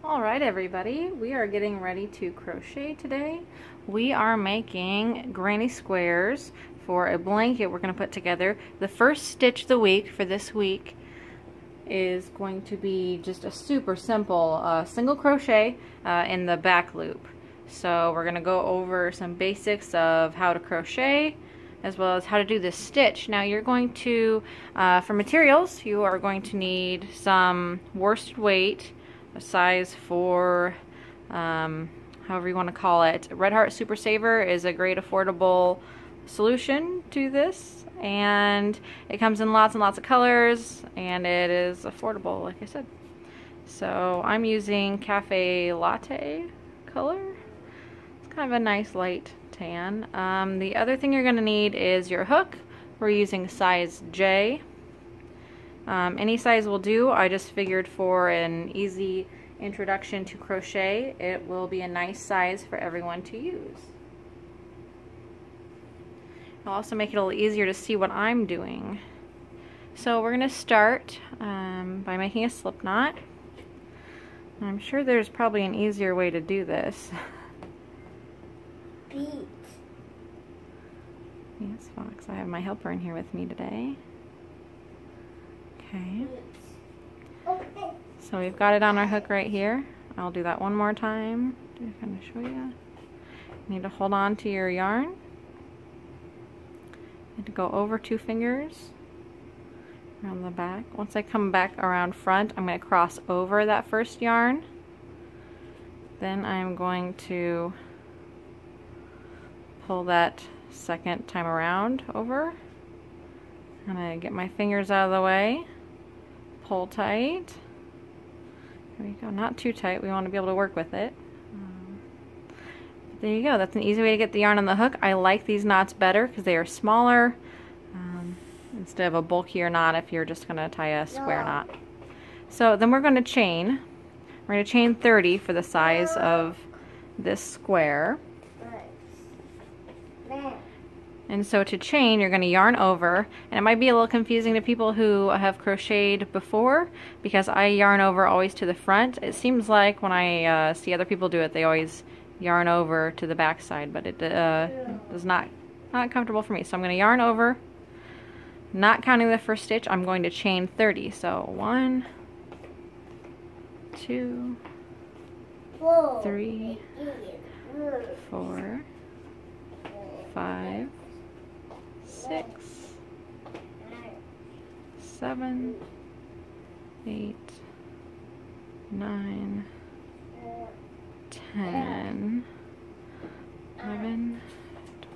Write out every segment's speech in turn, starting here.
Alright everybody, we are getting ready to crochet today. We are making granny squares for a blanket we're going to put together. The first stitch of the week for this week is going to be just a super simple single crochet in the back loop. So we're going to go over some basics of how to crochet as well as how to do this stitch. Now you're going to, for materials, you are going to need some worsted weight, a size 4, however you want to call it. Red Heart Super Saver is a great affordable solution to this, and it comes in lots and lots of colors, and it is affordable, like I said. So I'm using Cafe Latte color. It's kind of a nice light tan. The other thing you're going to need is your hook. We're using size J. Any size will do. I just figured for an easy introduction to crochet, it will be a nice size for everyone to use. It'll also make it a little easier to see what I'm doing. So we're going to start by making a slip knot. I'm sure there's probably an easier way to do this. Beat. Yes, Fox. I have my helper in here with me today. Okay. So we've got it on our hook right here. I'll do that one more time to kind of show you. You need to hold on to your yarn. You need to go over 2 fingers around the back. Once I come back around front, I'm going to cross over that first yarn. Then I'm going to pull that second time around over. I'm going to get my fingers out of the way. Pull tight. There we go. Not too tight. We want to be able to work with it. There you go. That's an easy way to get the yarn on the hook. I like these knots better because they are smaller instead of a bulkier knot if you're just going to tie a square knot. So then we're going to chain. We're going to chain 30 for the size of this square. And so to chain, you're going to yarn over, and it might be a little confusing to people who have crocheted before because I yarn over always to the front. It seems like when I see other people do it, they always yarn over to the back side, but it is not comfortable for me. So I'm going to yarn over, not counting the first stitch. I'm going to chain 30. So 1, 2, 3, 4, 5, 6, 7, 8, 9, 10, 11,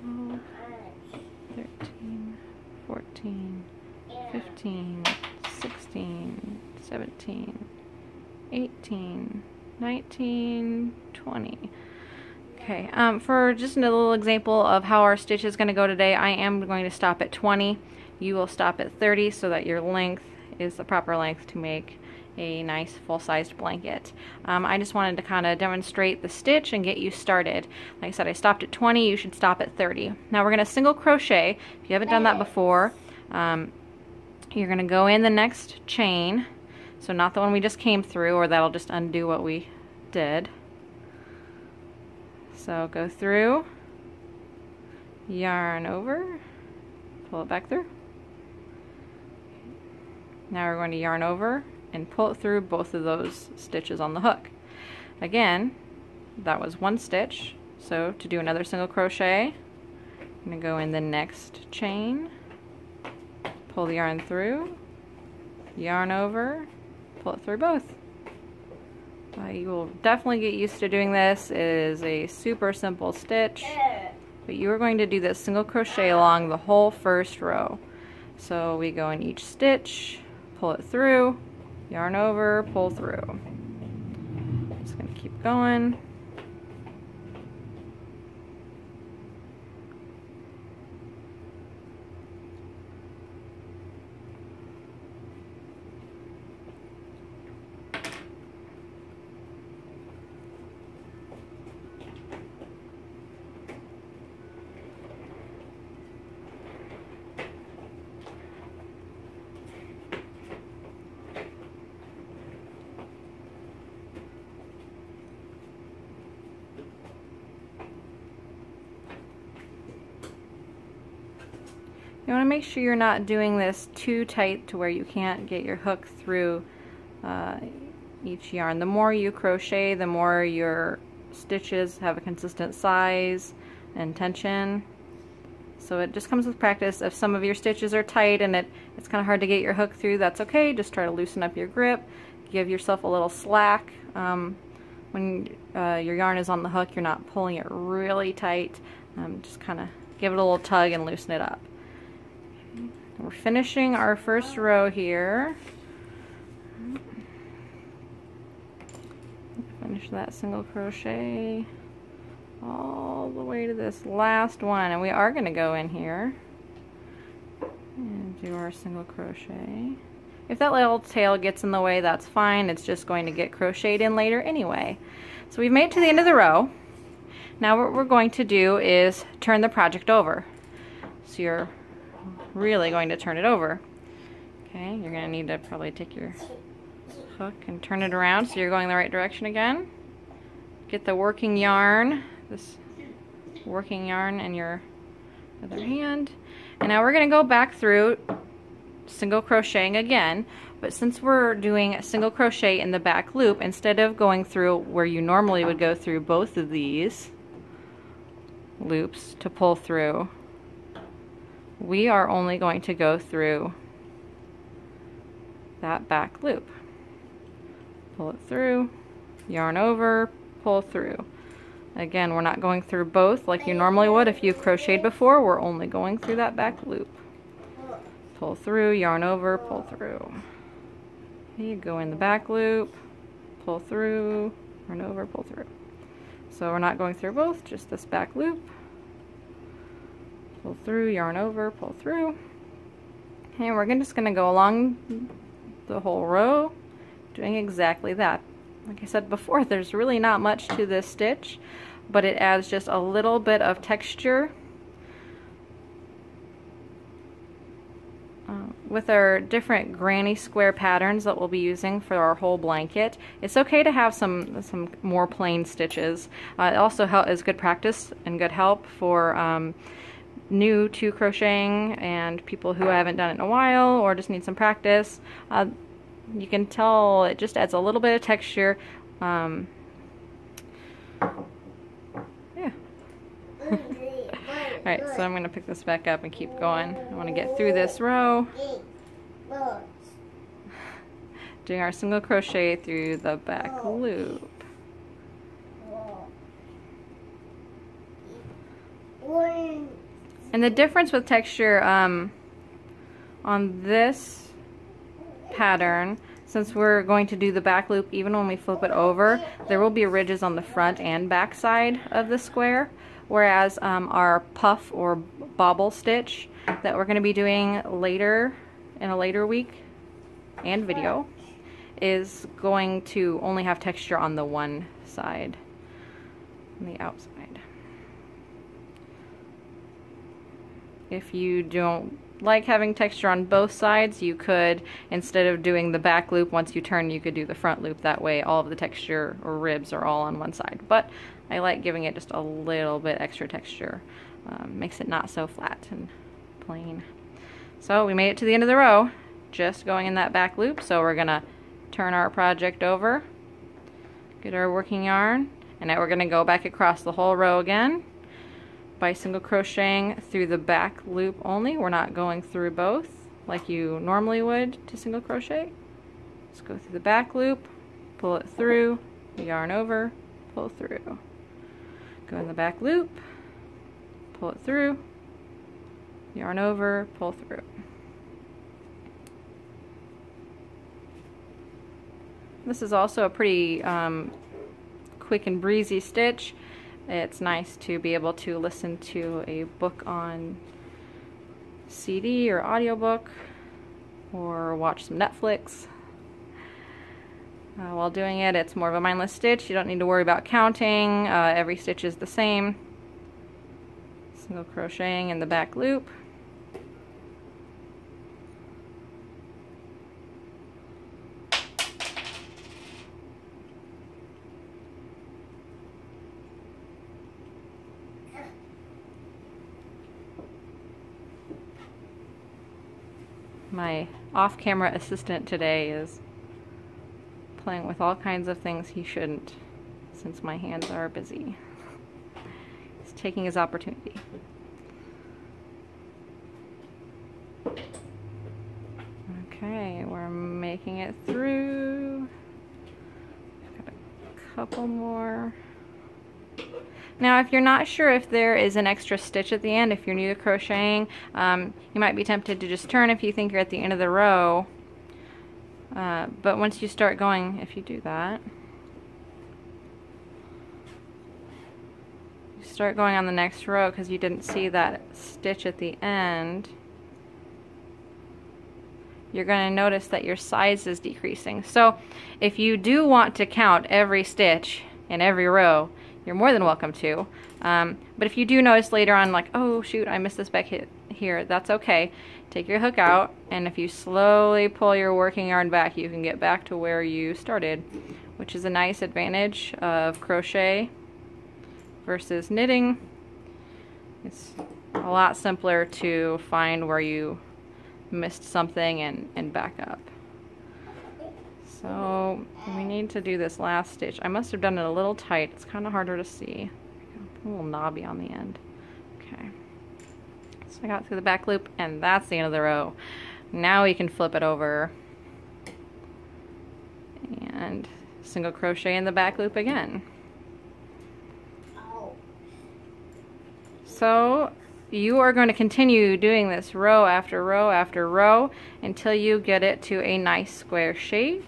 12, 13, 14, 15, 16, 17, 18, 19, 20. Okay, for just a little example of how our stitch is going to go today, I am going to stop at 20. You will stop at 30 so that your length is the proper length to make a nice full-sized blanket. I just wanted to kind of demonstrate the stitch and get you started. Like I said, I stopped at 20. You should stop at 30. Now we're going to single crochet. If you haven't done that before, you're going to go in the next chain. So not the one we just came through, or that'll just undo what we did. So go through, yarn over, pull it back through. Now we're going to yarn over and pull it through both of those stitches on the hook. Again, that was 1 stitch. So to do another single crochet, I'm going to go in the next chain, pull the yarn through, yarn over, pull it through both. You will definitely get used to doing this. It is a super simple stitch, but you are going to do this single crochet along the whole first row. So we go in each stitch, pull it through, yarn over, pull through. Just going to keep going. You want to make sure you're not doing this too tight to where you can't get your hook through each yarn. The more you crochet, the more your stitches have a consistent size and tension. So it just comes with practice. If some of your stitches are tight and it's kind of hard to get your hook through, that's okay. Just try to loosen up your grip. Give yourself a little slack. When your yarn is on the hook, you're not pulling it really tight. Just kind of give it a little tug and loosen it up. We're finishing our first row here. Finish that single crochet all the way to this last one, and we are going to go in here and do our single crochet. If that little tail gets in the way, that's fine. It's just going to get crocheted in later anyway. So we've made it to the end of the row. Now what we're going to do is turn the project over. So you're really going to turn it over. Okay, you're going to need to probably take your hook and turn it around so you're going the right direction again. Get the working yarn, this working yarn in your other hand. And now we're going to go back through single crocheting again, but since we're doing a single crochet in the back loop, instead of going through where you normally would go through both of these loops to pull through, we are only going to go through that back loop. Pull it through, yarn over, pull through. Again, we're not going through both like you normally would if you've crocheted before. We're only going through that back loop. Pull through, yarn over, pull through. Okay, you go in the back loop, pull through, yarn over, pull through. So we're not going through both, just this back loop. Pull through, yarn over, pull through. And we're just going to go along the whole row doing exactly that. Like I said before, there's really not much to this stitch, but it adds just a little bit of texture. With our different granny square patterns that we'll be using for our whole blanket, it's okay to have some more plain stitches. It also is good practice and good help for new to crocheting and people who haven't done it in a while or just need some practice. You can tell it just adds a little bit of texture. Yeah. Alright, so I'm going to pick this back up and keep going. I want to get through this row. Doing our single crochet through the back loop. And the difference with texture on this pattern, since we're going to do the back loop even when we flip it over, there will be ridges on the front and back side of the square, whereas our puff or bobble stitch that we're going to be doing later in a later week and video is going to only have texture on the one side, on the outside. If you don't like having texture on both sides, you could, instead of doing the back loop once you turn, you could do the front loop. That way all of the texture or ribs are all on one side. But I like giving it just a little bit extra texture. Makes it not so flat and plain. So we made it to the end of the row, just going in that back loop. So we're gonna turn our project over, get our working yarn, and now we're gonna go back across the whole row again by single crocheting through the back loop only. We're not going through both like you normally would to single crochet. Just go through the back loop, pull it through, yarn over, pull through. Go in the back loop, pull it through, yarn over, pull through. This is also a pretty quick and breezy stitch. It's nice to be able to listen to a book on CD or audiobook, or watch some Netflix. While doing it, it's more of a mindless stitch. You don't need to worry about counting. Every stitch is the same. Single crocheting in the back loop. My off-camera assistant today is playing with all kinds of things he shouldn't, since my hands are busy. He's taking his opportunity. Okay, we're making it through. Got a couple more. Now, if you're not sure if there is an extra stitch at the end, if you're new to crocheting, you might be tempted to just turn if you think you're at the end of the row. But once you start going, if you do that, you start going on the next row because you didn't see that stitch at the end, you're going to notice that your size is decreasing. So if you do want to count every stitch in every row, you're more than welcome to. But if you do notice later on, like, oh shoot, I missed this back here, that's okay. Take your hook out, and if you slowly pull your working yarn back, you can get back to where you started, which is a nice advantage of crochet versus knitting. It's a lot simpler to find where you missed something and back up. So we need to do this last stitch. I must have done it a little tight. It's kind of harder to see. A little knobby on the end. Okay. So I got through the back loop, and that's the end of the row. Now we can flip it over and single crochet in the back loop again. So you are going to continue doing this row after row after row until you get it to a nice square shape.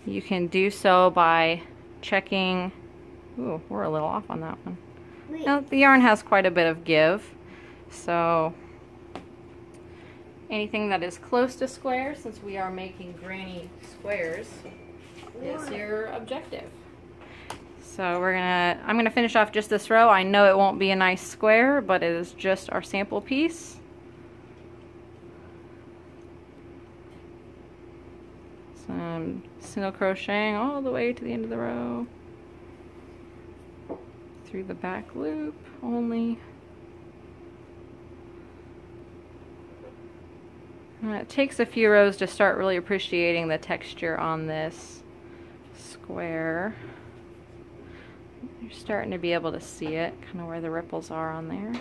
You can do so by checking. Ooh, we're a little off on that one. Now, the yarn has quite a bit of give, so anything that is close to square, since we are making granny squares, is your objective. So I'm gonna finish off just this row. I know it won't be a nice square, but it is just our sample piece. So I'm single crocheting all the way to the end of the row, through the back loop only. And it takes a few rows to start really appreciating the texture on this square. You're starting to be able to see it, kind of where the ripples are on there.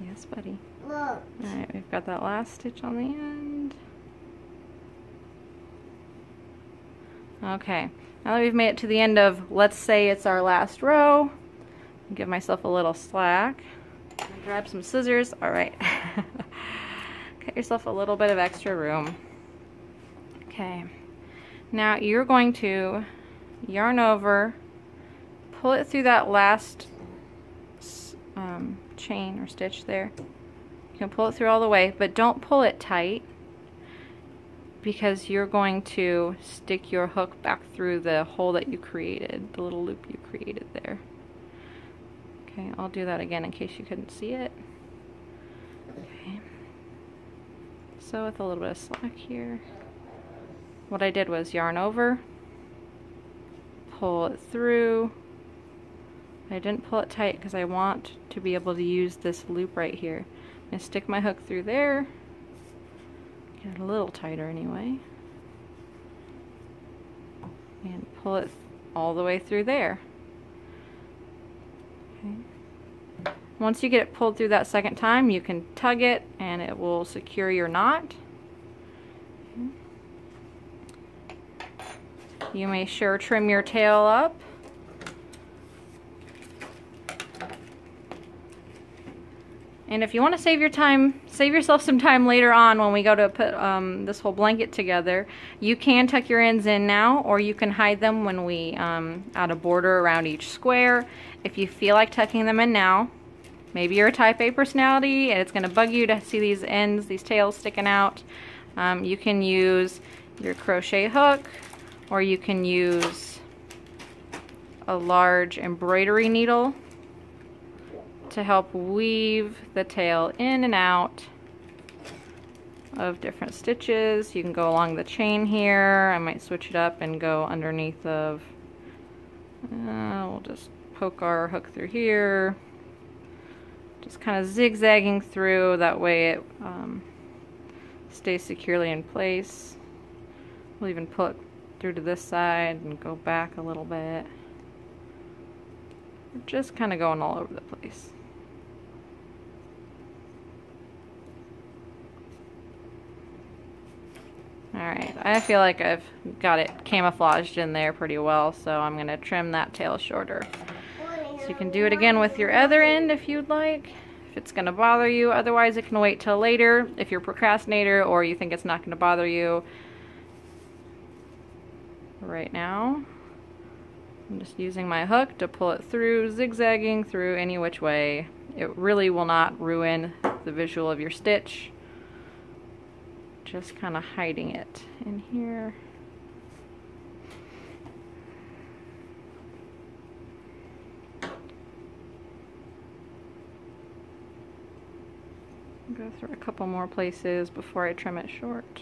Yes, buddy. Alright, we've got that last stitch on the end. Okay, now that we've made it to the end of, let's say it's our last row, I'll give myself a little slack. Grab some scissors. Alright. Cut yourself a little bit of extra room. Okay. Now you're going to yarn over, pull it through that last chain or stitch there. You can pull it through all the way, but don't pull it tight, because you're going to stick your hook back through the hole that you created, the little loop you created there. Okay, I'll do that again in case you couldn't see it. Okay. So with a little bit of slack here, what I did was yarn over, pull it through. I didn't pull it tight because I want to be able to use this loop right here. I'm going to stick my hook through there, get it a little tighter anyway, and pull it all the way through there. Okay. Once you get it pulled through that second time, you can tug it and it will secure your knot. Okay. You may sure trim your tail up. And if you want to save yourself some time later on when we go to put this whole blanket together, you can tuck your ends in now, or you can hide them when we add a border around each square. If you feel like tucking them in now, maybe you're a type A personality and it's going to bug you to see these ends, these tails sticking out, you can use your crochet hook, or you can use a large embroidery needle to help weave the tail in and out of different stitches. You can go along the chain here. I might switch it up and go underneath of, we'll just poke our hook through here. Just kind of zigzagging through, that way it stays securely in place. We'll even pull it through to this side and go back a little bit. We're just kind of going all over the place. Alright, I feel like I've got it camouflaged in there pretty well, so I'm going to trim that tail shorter. So you can do it again with your other end if you'd like, if it's going to bother you. Otherwise, it can wait till later if you're a procrastinator or you think it's not going to bother you. Right now, I'm just using my hook to pull it through, zigzagging through any which way. It really will not ruin the visual of your stitch. Just kind of hiding it in here. Go through a couple more places before I trim it short.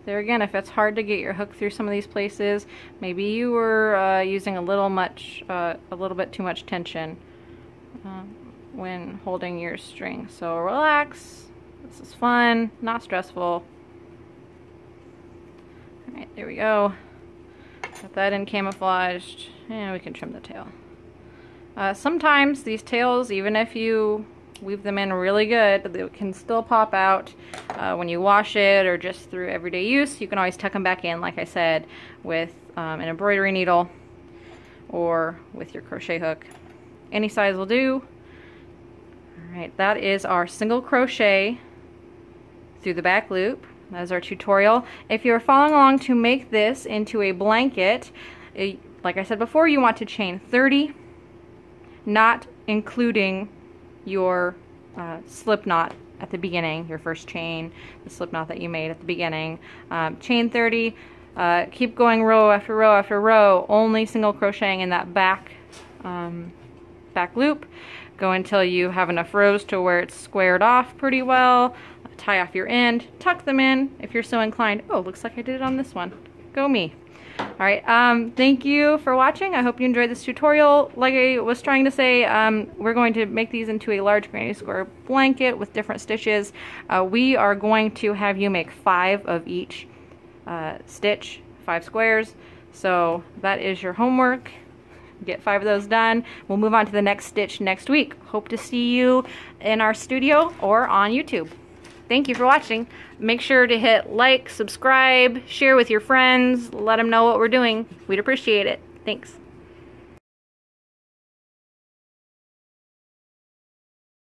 There again, if it's hard to get your hook through some of these places, maybe you were using a little bit too much tension when holding your string. So relax. This is fun, not stressful. All right, there we go. Got that in camouflaged, and we can trim the tail. Sometimes these tails, even if you weave them in really good, they can still pop out when you wash it or just through everyday use. You can always tuck them back in, like I said, with an embroidery needle or with your crochet hook. Any size will do. Alright, that is our single crochet through the back loop. That is our tutorial. If you're following along to make this into a blanket, like I said before, you want to chain 30, not including your slip knot at the beginning, your first chain, the slip knot that you made at the beginning. Chain 30, keep going row after row after row, only single crocheting in that back loop. Go until you have enough rows to where it's squared off pretty well. Tie off your end, tuck them in if you're so inclined. Oh, looks like I did it on this one. Go me. Alright, thank you for watching. I hope you enjoyed this tutorial. Like I was trying to say, we're going to make these into a large granny square blanket with different stitches. We are going to have you make 5 of each stitch, 5 squares. So that is your homework. Get 5 of those done. We'll move on to the next stitch next week. Hope to see you in our studio or on YouTube. Thank you for watching. Make sure to hit like, subscribe, share with your friends, let them know what we're doing. We'd appreciate it. Thanks.